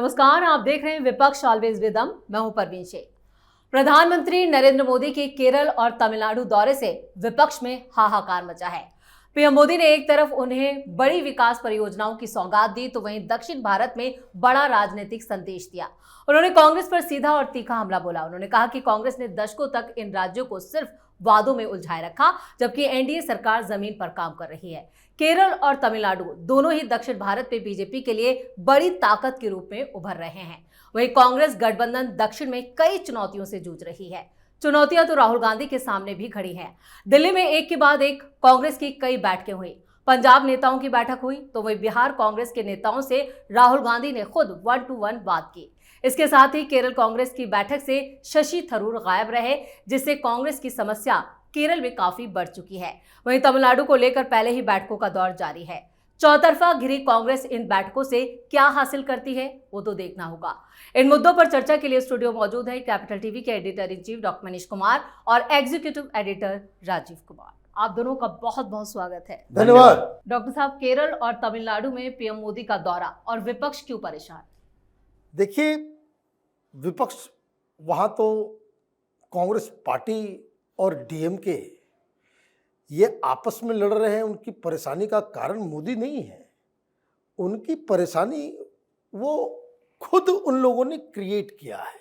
नमस्कार, आप देख रहे हैं विपक्ष ऑलवेज विदम। मैं हूं परवीन शेख। प्रधानमंत्री नरेंद्र मोदी के केरल और तमिलनाडु दौरे से विपक्ष में हाहाकार मचा है। पीएम मोदी ने एक तरफ उन्हें बड़ी विकास परियोजनाओं की सौगात दी, तो वहीं दक्षिण भारत में बड़ा राजनीतिक संदेश दिया। उन्होंने कांग्रेस पर सीधा और तीखा हमला बोला। उन्होंने कहा कि कांग्रेस ने दशकों तक इन राज्यों को सिर्फ वादों में उलझाए रखा, जबकि एनडीए सरकार जमीन पर काम कर रही है। केरल और तमिलनाडु दोनों ही दक्षिण भारत में बीजेपी के लिए बड़ी ताकत के रूप में उभर रहे हैं। वहीं कांग्रेस गठबंधन दक्षिण में कई चुनौतियों से जूझ रही है। चुनौतियां तो राहुल गांधी के सामने भी खड़ी हैं। दिल्ली में एक के बाद एक कांग्रेस की कई बैठकें हुई। पंजाब नेताओं की बैठक हुई, तो वहीं बिहार कांग्रेस के नेताओं से राहुल गांधी ने खुद 1-to-1 बात की। इसके साथ ही केरल कांग्रेस की बैठक से शशि थरूर गायब रहे, जिससे कांग्रेस की समस्या केरल में काफी बढ़ चुकी है। वहीं तमिलनाडु को लेकर पहले ही बैठकों का दौर जारी है। चौतरफा घिरी कांग्रेस इन बैठकों से क्या हासिल करती है, वो तो देखना होगा। इन मुद्दों पर चर्चा के लिए स्टूडियो मौजूद है कैपिटल टीवी के editor in chief doctor Manish Kumar और एग्जीक्यूटिव एडिटर राजीव कुमार। आप दोनों का बहुत बहुत स्वागत है। धन्यवाद। डॉक्टर साहब, केरल और तमिलनाडु में पीएम मोदी का दौरा और विपक्ष क्यों परेशान? देखिए, विपक्ष वहाँ तो कांग्रेस पार्टी और डीएमके ये आपस में लड़ रहे हैं। उनकी परेशानी का कारण मोदी नहीं है, उनकी परेशानी वो खुद उन लोगों ने क्रिएट किया है।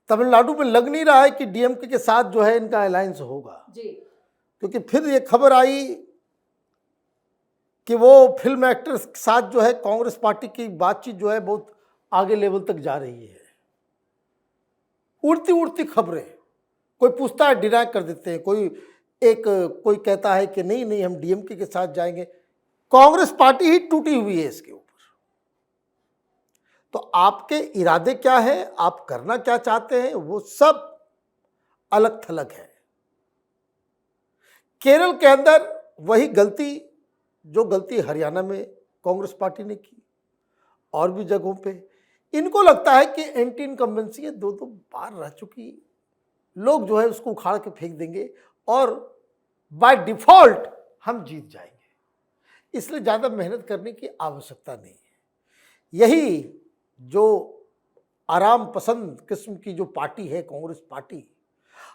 तमिलनाडु में लग नहीं रहा है कि डीएमके के साथ जो है इनका अलायंस होगा जी, क्योंकि फिर ये खबर आई कि वो फिल्म एक्टर्स के साथ जो है कांग्रेस पार्टी की बातचीत जो है बहुत आगे लेवल तक जा रही है। उड़ती उड़ती खबरें, कोई पूछता है डिनाई कर देते हैं, कोई कहता है कि नहीं नहीं हम डीएमके के साथ जाएंगे। कांग्रेस पार्टी ही टूटी हुई है इसके ऊपर। तो आपके इरादे क्या है, आप करना क्या चाहते हैं, वो सब अलग थलग है। केरल के अंदर वही गलती जो गलती हरियाणा में कांग्रेस पार्टी ने की और भी जगहों पे। इनको लगता है कि एंटी इनकम्बेंसी है, दो बार रह चुकी, लोग जो है उसको उखाड़ के फेंक देंगे और बाय डिफॉल्ट हम जीत जाएंगे, इसलिए ज़्यादा मेहनत करने की आवश्यकता नहीं है। यही जो आराम पसंद किस्म की जो पार्टी है कांग्रेस पार्टी,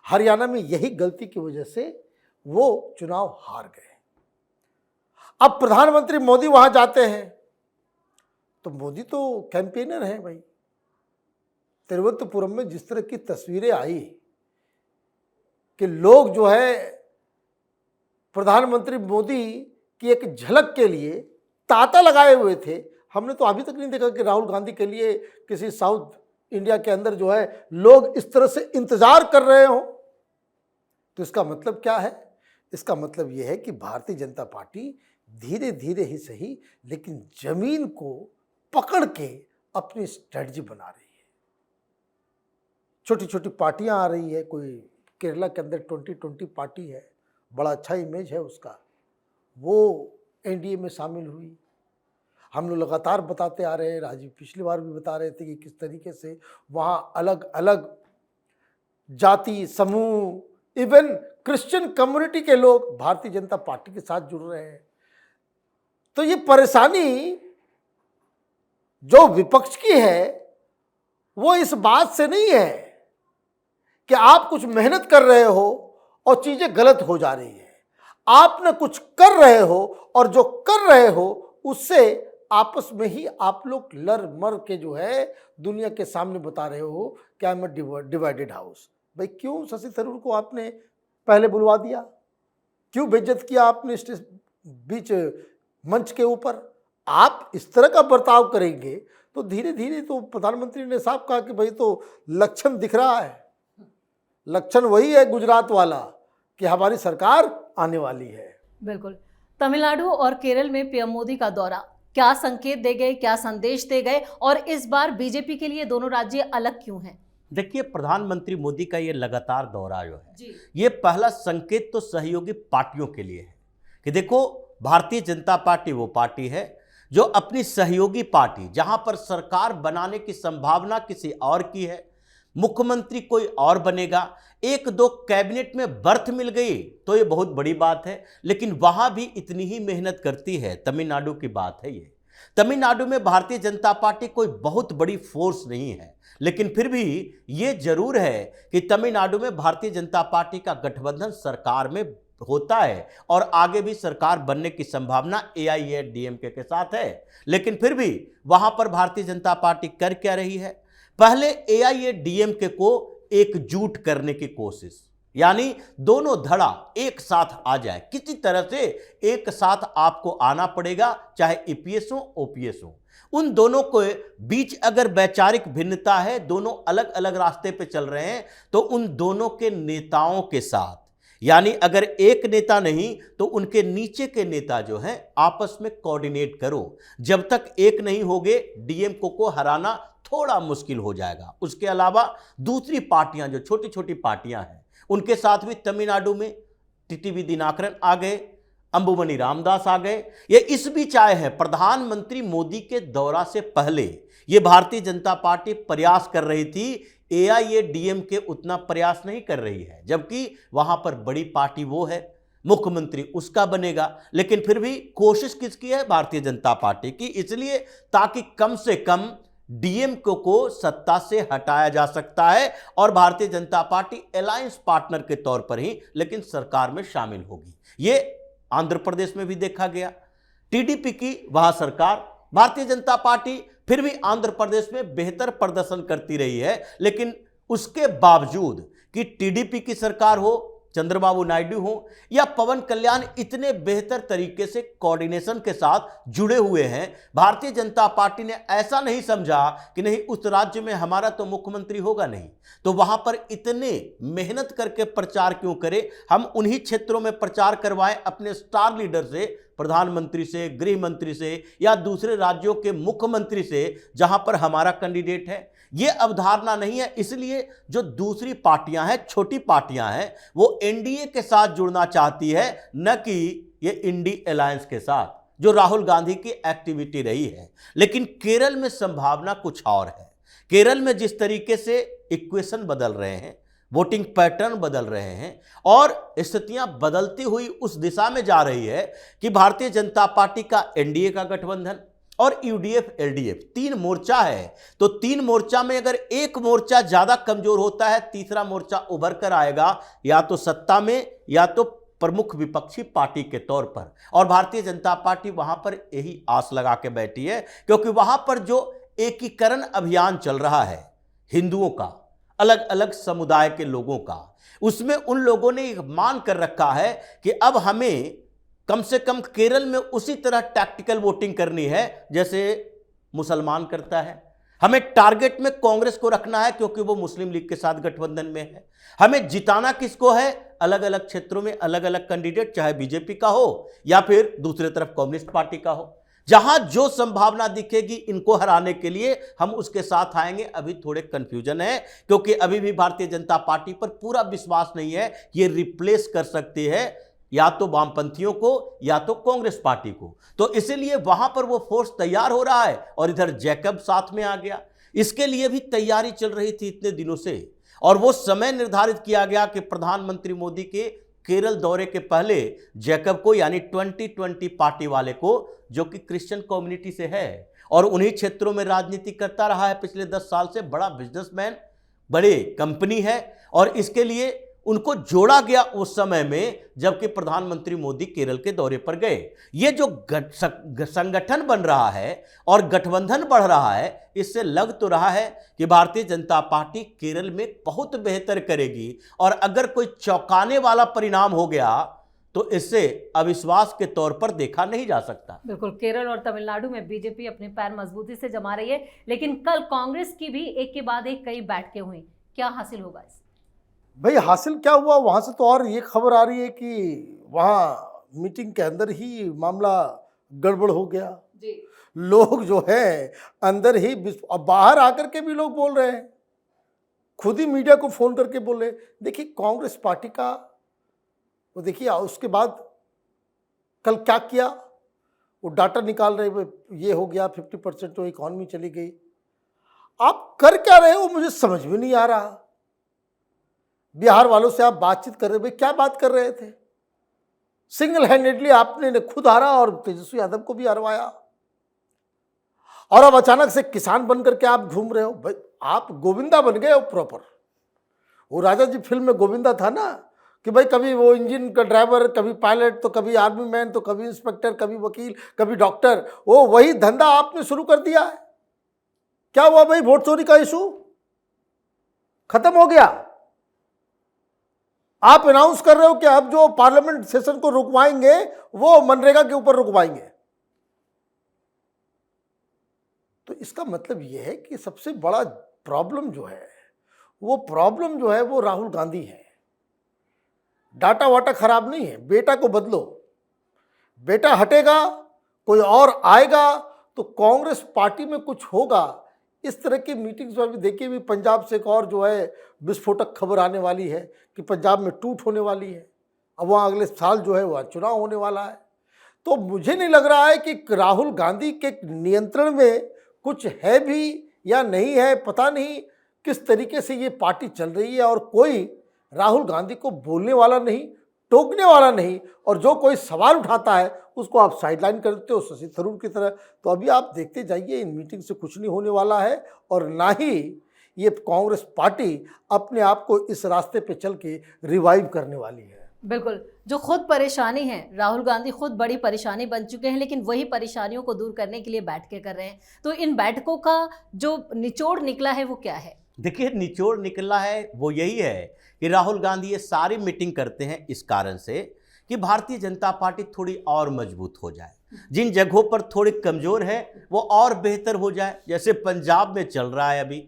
हरियाणा में यही गलती की वजह से वो चुनाव हार गए। अब प्रधानमंत्री मोदी वहां जाते हैं तो मोदी तो कैंपेनर हैं भाई। तिरुवनंतपुरम में जिस तरह की तस्वीरें आई कि लोग जो है प्रधानमंत्री मोदी की एक झलक के लिए तांता लगाए हुए थे। हमने तो अभी तक नहीं देखा कि राहुल गांधी के लिए किसी साउथ इंडिया के अंदर जो है लोग इस तरह से इंतजार कर रहे हो। तो इसका मतलब क्या है? इसका मतलब यह है कि भारतीय जनता पार्टी धीरे धीरे ही सही लेकिन जमीन को पकड़ के अपनी स्ट्रेटजी बना रही है। छोटी छोटी पार्टियां आ रही है, कोई केरला के अंदर 2020 पार्टी है, बड़ा अच्छा इमेज है उसका, वो एनडीए में शामिल हुई। हम लोग लगातार बताते आ रहे हैं, राजीव पिछली बार भी बता रहे थे कि किस तरीके से वहाँ अलग अलग जाति समूह, इवन क्रिश्चियन कम्युनिटी के लोग भारतीय जनता पार्टी के साथ जुड़ रहे हैं। तो ये परेशानी जो विपक्ष की है वो इस बात से नहीं है कि आप कुछ मेहनत कर रहे हो और चीजें गलत हो जा रही है। आप न कुछ कर रहे हो और जो कर रहे हो उससे आपस में ही आप लोग लड़ मर के जो है दुनिया के सामने बता रहे हो कि आई एम डिवाइडेड हाउस। भाई क्यों शशि थरूर को आपने पहले बुलवा दिया? क्यों बेइज्जत किया आपने बीच मंच के ऊपर? आप इस तरह का बर्ताव करेंगे तो धीरे धीरे तो प्रधानमंत्री ने साफ कहा कि भाई तो लक्षण दिख रहा है, लक्षण वही है गुजरात वाला कि हमारी सरकार आने वाली है। बिल्कुल। तमिलनाडु और केरल में पीएम मोदी का दौरा क्या संकेत दे गए, क्या संदेश दे गए, और इस बार बीजेपी के लिए दोनों राज्य अलग क्यों हैं? देखिए, प्रधानमंत्री मोदी का ये लगातार दौरा जो है ये पहला संकेत तो सहयोगी पार्टियों के लिए है कि देखो, भारतीय जनता पार्टी वो पार्टी है जो अपनी सहयोगी पार्टी, जहां पर सरकार बनाने की संभावना किसी और की है, मुख्यमंत्री कोई और बनेगा, एक दो कैबिनेट में बर्थ मिल गई तो ये बहुत बड़ी बात है, लेकिन वहां भी इतनी ही मेहनत करती है। तमिलनाडु की बात है ये। तमिलनाडु में भारतीय जनता पार्टी कोई बहुत बड़ी फोर्स नहीं है, लेकिन फिर भी ये जरूर है कि तमिलनाडु में भारतीय जनता पार्टी का गठबंधन सरकार में होता है और आगे भी सरकार बनने की संभावना एआईएडीएमके के साथ है। लेकिन फिर भी वहां पर भारतीय जनता पार्टी कर क्या रही है? पहले एआईएडीएमके को एकजुट करने की कोशिश, यानी दोनों धड़ा एक साथ आ जाए, किसी तरह से एक साथ आपको आना पड़ेगा, चाहे ईपीएस हो ओपीएस हो। उन दोनों के बीच अगर वैचारिक भिन्नता है, दोनों अलग अलग रास्ते पे चल रहे हैं, तो उन दोनों के नेताओं के साथ, यानी अगर एक नेता नहीं तो उनके नीचे के नेता जो हैं आपस में कोऑर्डिनेट करो। जब तक एक नहीं होगे डीएमके को हराना थोड़ा मुश्किल हो जाएगा। उसके अलावा दूसरी पार्टियां जो छोटी छोटी पार्टियां हैं उनके साथ भी तमिलनाडु में टीटीवी दिनाकरन आ गए, अंबुमणि रामदास आ गए। ये इस बीच आए हैं प्रधानमंत्री मोदी के दौरा से पहले ये भारतीय जनता पार्टी प्रयास कर रही थी, एआईएडीएमके उतना प्रयास नहीं कर रही है, जबकि वहां पर बड़ी पार्टी वो है, मुख्यमंत्री उसका बनेगा। लेकिन फिर भी कोशिश किसकी है? भारतीय जनता पार्टी की, इसलिए ताकि कम से कम डीएमके को सत्ता से हटाया जा सकता है और Bharatiya Janata party alliance partner के तौर पर ही लेकिन सरकार में शामिल होगी। ये आंध्र प्रदेश में भी देखा गया, टीडीपी की वहां सरकार, भारतीय जनता पार्टी फिर भी आंध्र प्रदेश में बेहतर प्रदर्शन करती रही है। लेकिन उसके बावजूद कि टीडीपी की सरकार हो, चंद्रबाबू नायडू हो या पवन कल्याण इतने बेहतर तरीके से कोऑर्डिनेशन के साथ जुड़े हुए हैं, भारतीय जनता पार्टी ने ऐसा नहीं समझा कि नहीं उस राज्य में हमारा तो मुख्यमंत्री होगा नहीं, तो वहां पर इतने मेहनत करके प्रचार क्यों करें, हम उन्हीं क्षेत्रों में प्रचार करवाएं अपने स्टार लीडर से, प्रधानमंत्री से, गृह मंत्री से या दूसरे राज्यों के मुख्यमंत्री से, जहां पर हमारा कैंडिडेट है। ये अवधारणा नहीं है। इसलिए जो दूसरी पार्टियां हैं, छोटी पार्टियां हैं, वो एनडीए के साथ जुड़ना चाहती है, न कि ये इंडी अलायंस के साथ, जो राहुल गांधी की एक्टिविटी रही है। लेकिन केरल में संभावना कुछ और है। केरल में जिस तरीके से इक्वेशन बदल रहे हैं, वोटिंग पैटर्न बदल रहे हैं और स्थितियां बदलती हुई उस दिशा में जा रही है कि भारतीय जनता पार्टी का एनडीए का गठबंधन और यूडीएफ एलडीएफ 3 मोर्चा है, तो 3 मोर्चा में अगर एक मोर्चा ज्यादा कमजोर होता है, तीसरा मोर्चा उभर कर आएगा या तो सत्ता में या तो प्रमुख विपक्षी पार्टी के तौर पर। और भारतीय जनता पार्टी वहां पर यही आस लगा के बैठी है, क्योंकि वहां पर जो एकीकरण अभियान चल रहा है हिंदुओं का, अलग अलग समुदाय के लोगों का, उसमें उन लोगों ने मान कर रखा है कि अब हमें कम से कम केरल में उसी तरह टैक्टिकल वोटिंग करनी है जैसे मुसलमान करता है। हमें टारगेट में कांग्रेस को रखना है क्योंकि वो मुस्लिम लीग के साथ गठबंधन में है। हमें जिताना किसको है? अलग अलग क्षेत्रों में अलग अलग कैंडिडेट, चाहे बीजेपी का हो या फिर दूसरी तरफ कम्युनिस्ट पार्टी का हो। जहां जो संभावना दिखेगी इनको हराने के लिए हम उसके साथ आएंगे। अभी थोड़े कंफ्यूजन है क्योंकि अभी भी भारतीय जनता पार्टी पर पूरा विश्वास नहीं है कि ये रिप्लेस कर सकती है या तो वामपंथियों को या तो कांग्रेस पार्टी को। तो इसीलिए वहां पर वो फोर्स तैयार हो रहा है और इधर जैकब साथ में आ गया। इसके लिए भी तैयारी चल रही थी इतने दिनों से और वो समय निर्धारित किया गया कि प्रधानमंत्री मोदी के केरल दौरे के पहले जैकब को, यानी 2020 पार्टी वाले को, जो कि क्रिश्चियन कम्युनिटी से है और उन्हीं क्षेत्रों में राजनीति करता रहा है पिछले 10 साल से, बड़ा बिजनेसमैन, बड़े कंपनी है, और इसके लिए उनको जोड़ा गया उस समय में जबकि प्रधानमंत्री मोदी केरल के दौरे पर गए। ये जो संगठन बन रहा है और गठबंधन बढ़ रहा है, इससे लग तो रहा है कि भारतीय जनता पार्टी केरल में बहुत बेहतर करेगी और अगर कोई चौंकाने वाला परिणाम हो गया तो इससे अविश्वास के तौर पर देखा नहीं जा सकता। बिल्कुल, केरल और तमिलनाडु में बीजेपी अपने पैर मजबूती से जमा रही है, लेकिन कल कांग्रेस की भी एक के बाद एक कई बैठकें हुई। क्या हासिल होगा इससे? भाई हासिल क्या हुआ वहाँ से तो और ये खबर आ रही है कि वहाँ मीटिंग के अंदर ही मामला गड़बड़ हो गया जी। लोग जो है अंदर ही, अब बाहर आकर के भी लोग बोल रहे हैं, खुद ही मीडिया को फोन करके बोल रहे हैं। देखिए कांग्रेस पार्टी का वो देखिए उसके बाद कल क्या किया, वो डाटा निकाल रहे, ये हो गया 50% तो इकॉनमी चली गई। आप कर क्या रहे हो मुझे समझ में नहीं आ रहा। बिहार वालों से आप बातचीत कर रहे, क्या बात कर रहे थे? सिंगल हैंडेडली आपने खुद हारा और तेजस्वी यादव को भी हरवाया। और अब अचानक से किसान बन करके आप घूम रहे हो। भाई आप गोविंदा बन गए हो प्रॉपर। वो राजा जी फिल्म में गोविंदा था ना, कि भाई कभी वो इंजन का ड्राइवर, कभी पायलट, तो कभी आर्मी मैन, तो कभी इंस्पेक्टर, कभी वकील, कभी डॉक्टर। वो वही धंधा आपने शुरू कर दिया है। क्या हुआ भाई? वोट चोरी का इशू खत्म हो गया। आप अनाउंस कर रहे हो कि अब जो पार्लियामेंट सेशन को रुकवाएंगे वो मनरेगा के ऊपर रुकवाएंगे। तो इसका मतलब यह है कि सबसे बड़ा प्रॉब्लम जो है वो राहुल गांधी है। डाटा वाटा खराब नहीं है, बेटा को बदलो। बेटा हटेगा, कोई और आएगा तो कांग्रेस पार्टी में कुछ होगा। इस तरह की मीटिंग्स में भी देखिए, भी पंजाब से एक और जो है विस्फोटक खबर आने वाली है कि पंजाब में टूट होने वाली है। अब वहाँ अगले साल जो है वहाँ चुनाव होने वाला है। तो मुझे नहीं लग रहा है कि राहुल गांधी के नियंत्रण में कुछ है भी या नहीं है। पता नहीं किस तरीके से ये पार्टी चल रही है, और कोई राहुल गांधी को बोलने वाला नहीं, टोकने वाला नहीं, और जो कोई सवाल उठाता है उसको आप साइडलाइन करते हो शशि थरूर की तरह। तो अभी आप देखते जाइए, इन मीटिंग से कुछ नहीं होने वाला है, और ना ही ये कांग्रेस पार्टी अपने आप को इस रास्ते पे चल के रिवाइव करने वाली है। बिल्कुल, जो खुद परेशानी है, राहुल गांधी खुद बड़ी परेशानी बन चुके हैं, लेकिन वही परेशानियों को दूर करने के लिए बैठकें कर रहे हैं। तो इन बैठकों का जो निचोड़ निकला है वो क्या है? देखिए, निचोड़ निकला है वो यही है कि राहुल गांधी ये सारी मीटिंग करते हैं इस कारण से कि भारतीय जनता पार्टी थोड़ी और मजबूत हो जाए, जिन जगहों पर थोड़ी कमजोर है वो और बेहतर हो जाए। जैसे पंजाब में चल रहा है, अभी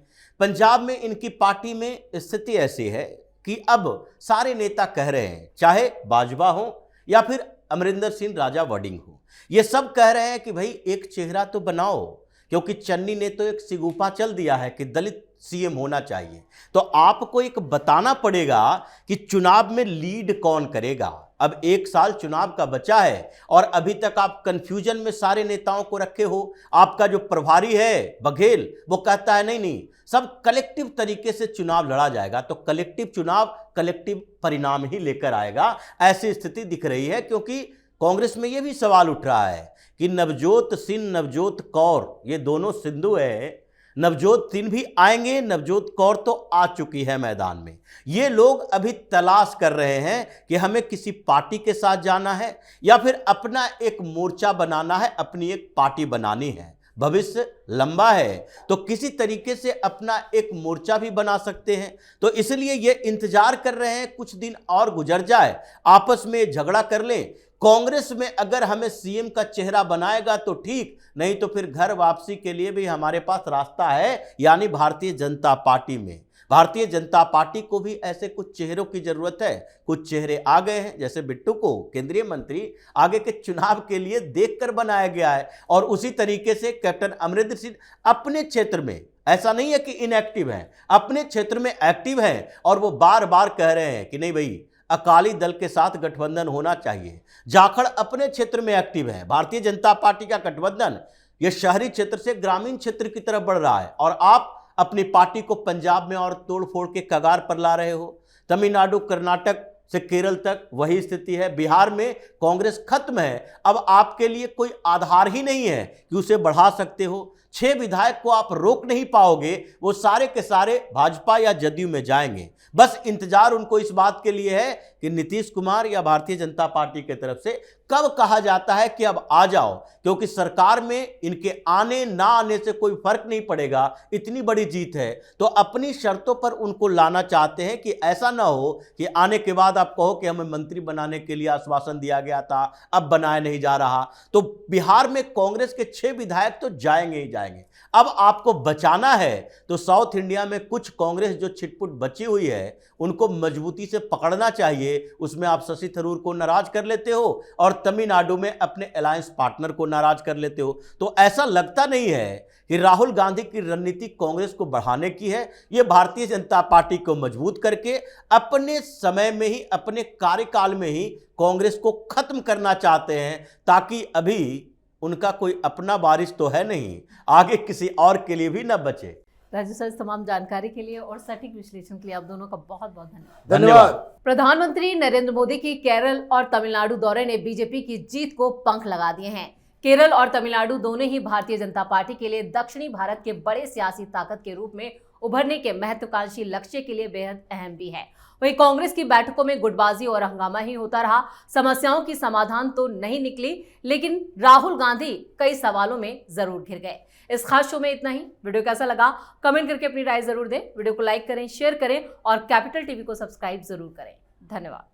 पंजाब में इनकी पार्टी में स्थिति ऐसी है कि अब सारे नेता कह रहे हैं, चाहे बाजवा हो या फिर अमरिंदर सिंह राजा वडिंग हो, ये सब कह रहे हैं कि भाई एक चेहरा तो बनाओ, क्योंकि चन्नी ने तो एक सिगुफा चल दिया है कि दलित सीएम होना चाहिए। तो आपको एक बताना पड़ेगा कि चुनाव में लीड कौन करेगा। अब 1 साल चुनाव का बचा है और अभी तक आप कंफ्यूजन में सारे नेताओं को रखे हो। आपका जो प्रभारी है बघेल, वो कहता है नहीं, सब कलेक्टिव तरीके से चुनाव लड़ा जाएगा। तो कलेक्टिव चुनाव कलेक्टिव परिणाम ही लेकर आएगा, ऐसी स्थिति दिख रही है। क्योंकि कांग्रेस में यह भी सवाल उठ रहा है कि नवजोत सिंह, नवजोत कौर, ये दोनों सिंधु है। नवजोत सिंह भी आएंगे, नवजोत कौर तो आ चुकी है मैदान में। ये लोग अभी तलाश कर रहे हैं कि हमें किसी पार्टी के साथ जाना है या फिर अपना एक मोर्चा बनाना है, अपनी एक पार्टी बनानी है। भविष्य लंबा है तो किसी तरीके से अपना एक मोर्चा भी बना सकते हैं। तो इसलिए ये इंतजार कर रहे हैं कुछ दिन और गुजर जाए, आपस में झगड़ा कर लें। कांग्रेस में अगर हमें सीएम का चेहरा बनाएगा तो ठीक, नहीं तो फिर घर वापसी के लिए भी हमारे पास रास्ता है, यानी भारतीय जनता पार्टी में। भारतीय जनता पार्टी को भी ऐसे कुछ चेहरों की जरूरत है। कुछ चेहरे आ गए हैं, जैसे बिट्टू को केंद्रीय मंत्री आगे के चुनाव के लिए देखकर बनाया गया है, और उसी तरीके से कैप्टन अमरिंदर सिंह अपने क्षेत्र में, ऐसा नहीं है कि इनएक्टिव हैं, अपने क्षेत्र में एक्टिव हैं, और वो बार बार कह रहे हैं कि नहीं भाई, अकाली दल के साथ गठबंधन होना चाहिए। जाखड़ अपने क्षेत्र में एक्टिव है। भारतीय जनता पार्टी का गठबंधन ये शहरी क्षेत्र से ग्रामीण क्षेत्र की तरफ बढ़ रहा है, और आप अपनी पार्टी को पंजाब में और तोड़फोड़ के कगार पर ला रहे हो। तमिलनाडु, कर्नाटक से केरल तक वही स्थिति है। बिहार में कांग्रेस खत्म है, अब आपके लिए कोई आधार ही नहीं है कि उसे बढ़ा सकते हो। 6 विधायक को आप रोक नहीं पाओगे, वो सारे के सारे भाजपा या जदयू में जाएंगे। बस इंतजार उनको इस बात के लिए है कि नीतीश कुमार या भारतीय जनता पार्टी की तरफ से कब कहा जाता है कि अब आ जाओ, क्योंकि सरकार में इनके आने ना आने से कोई फर्क नहीं पड़ेगा, इतनी बड़ी जीत है। तो अपनी शर्तों पर उनको लाना चाहते हैं कि ऐसा ना हो कि आने के बाद आप कहो कि हमें मंत्री बनाने के लिए आश्वासन दिया गया था, अब बनाया नहीं जा रहा। तो बिहार में कांग्रेस के 6 विधायक तो जाएंगे ही जाएंगे। अब आपको बचाना है तो साउथ इंडिया में कुछ कांग्रेस जो छिटपुट बची हुई है उनको मजबूती से पकड़ना चाहिए। उसमें आप शशि थरूर को नाराज कर लेते हो और तमिलनाडु में अपने अलायंस पार्टनर को नाराज कर लेते हो। तो ऐसा लगता नहीं है कि राहुल गांधी की रणनीति कांग्रेस को बढ़ाने की है। ये भारतीय जनता पार्टी को मजबूत करके अपने समय में ही, अपने कार्यकाल में ही कांग्रेस को खत्म करना चाहते हैं, ताकि अभी उनका कोई अपना वारिस तो है नहीं, आगे किसी और के लिए भी न बचे। राजू सर, तमाम जानकारी के लिए और सटीक विश्लेषण के लिए आप दोनों का बहुत बहुत धन्यवाद। धन्यवाद। प्रधानमंत्री नरेंद्र मोदी की केरल और तमिलनाडु दौरे ने बीजेपी की जीत को पंख लगा दिए हैं। केरल और तमिलनाडु दोनों ही भारतीय जनता पार्टी के लिए दक्षिणी भारत के बड़े सियासी ताकत के रूप में उभरने के महत्वाकांक्षी लक्ष्य के लिए बेहद अहम भी है। वहीं कांग्रेस की बैठकों में गुटबाजी और हंगामा ही होता रहा। समस्याओं की समाधान तो नहीं निकली, लेकिन राहुल गांधी कई सवालों में जरूर घिर गए। इस खास शो में इतना ही। वीडियो कैसा लगा कमेंट करके अपनी राय जरूर दें। वीडियो को लाइक करें, शेयर करें और कैपिटल टीवी को सब्सक्राइब जरूर करें। धन्यवाद।